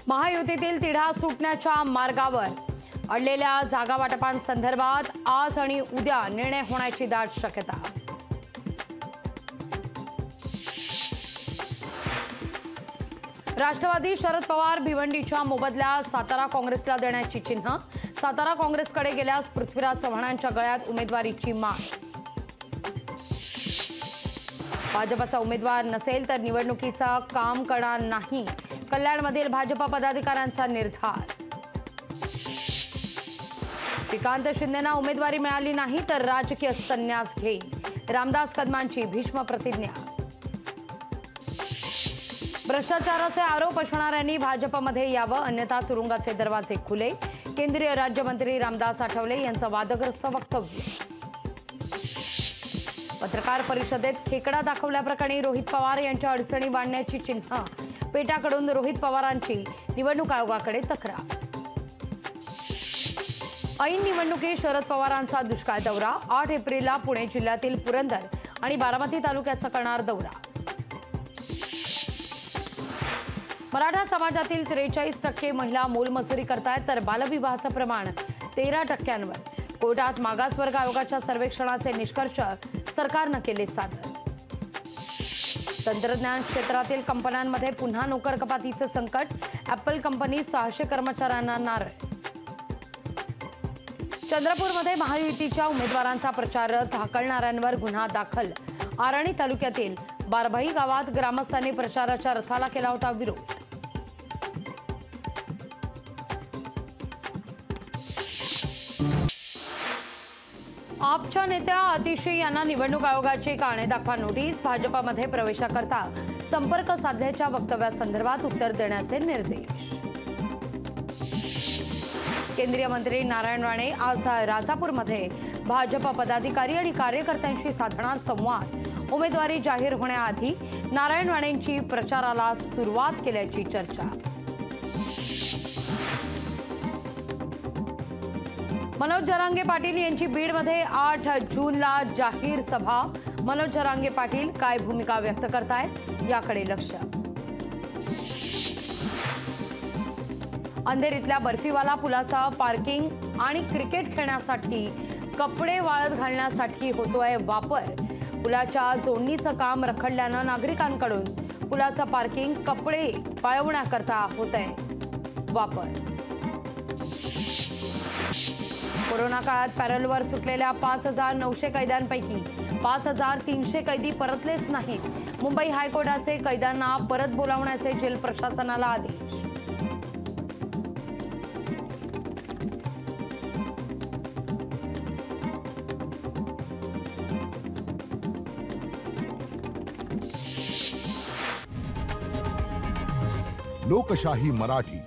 महायुतीतील तिढा सुटण्याच्या मार्गावर अडलेल्या जागा वाटपांसंदर्भात आज आणि उद्या निर्णय होण्याची दाट शक्यता। राष्ट्रवादी शरद पवार भिवंडीच्या मोबदल्यात सातारा काँग्रेसला देण्याची चिन्ह। सातारा काँग्रेसकडे गेल्यास पृथ्वीराज चव्हाणांच्या गळ्यात उमेदवारीची माग। भाजपचा उमेदवार नसेल तर निवडणुकीचा काम करणार नाही, कल्याणमधील भाजप पदाधिकाऱ्यांचा निर्धार। श्रीकांत शिंदेंना उमेदवारी मिळाली नाही तर राजकीय संन्यास घेईल, रामदास कदमांची भीष्म प्रतिज्ञा। भ्रष्टाचाराचे आरोप असणाऱ्यांनी भाजपमध्ये यावं, अन्यथा तुरुंगाचे दरवाजे खुले, केंद्रीय राज्यमंत्री रामदास आठवले यांचं वादग्रस्त वक्तव्य। पत्रकार परिषदेत खेकडा दाखवल्याप्रकरणी रोहित पवार यांच्या अडचणी मांडण्याची चिन्ह। पेटाकडून रोहित पवारांची निवडणूक आयोगाकडे तक्रार। ऐन निवडणुकीत शरद पवारांचा दुष्काळ दौरा। 8 एप्रिलला पुणे जिल्ह्यातील पुरंदर आणि बारामती तालुक्याचा करणार दौरा। मराठा समाजातील 43% महिला मोलमजुरी करतायत तर बालविवाहाचं प्रमाण 13%वर। कोर्टात मागासवर्ग आयोगाच्या सर्वेक्षणाचे निष्कर्ष सरकारनं केले सादर। तंत्रज्ञान क्षेत्रातील कंपन्यांमध्ये पुन्हा नोकर कपातीचे संकट। ॲपल कंपनी 600 कर्मचाऱ्यांना नारळ। चंद्रपूरमध्ये महायुतीच्या उमेदवारांचा प्रचार रथ हाकलणाऱ्यांवर गुन्हा दाखल। आर्णी तालुक्यातील बारभाई गावात ग्रामस्थांनी प्रचाराच्या रथाला केला होता विरोध। आपच्या नेत्या आतिशी यांना निवडणूक आयोगाची कारणे दाखवा नोटीस। भाजपमध्ये प्रवेशाकरता संपर्क साधल्याच्या वक्तव्यासंदर्भात उत्तर देण्याचे निर्देश। केंद्रीय मंत्री नारायण राणे आज राजापूरमध्ये भाजप पदाधिकारी आणि कार्यकर्त्यांशी साधणार संवाद। उमेदवारी जाहीर होण्याआधी नारायण राणेंची प्रचाराला सुरुवात केल्याची चर्चा। मनोज जरांगे पाटील यांची बीडमध्ये 8 जूनला जाहीर सभा। मनोज जरांगे पाटील काय भूमिका व्यक्त करतायत याकडे लक्ष। अंधेरीतल्या बर्फीवाला पुलाचा पार्किंग आणि क्रिकेट खेळण्यासाठी कपडे वाळत घालण्यासाठी होतोय वापर। पुलाच्या जोडणीचं काम रखडल्यानं नागरिकांकडून पुलाचं पार्किंग कपडे वाळवण्याकरता होतंय वापर। कोरोना काळात पॅरोलवर सुटलेल्या 5,900 कैद्यांपैकी 5,300 कैदी परतलेच नाहीत। मुंबई हायकोर्टाचे कैद्यांना परत बोलावण्याचे जेल प्रशासनाला आदेश। लोकशाही मराठी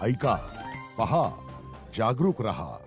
ऐका, पहा, जागरूक रहा।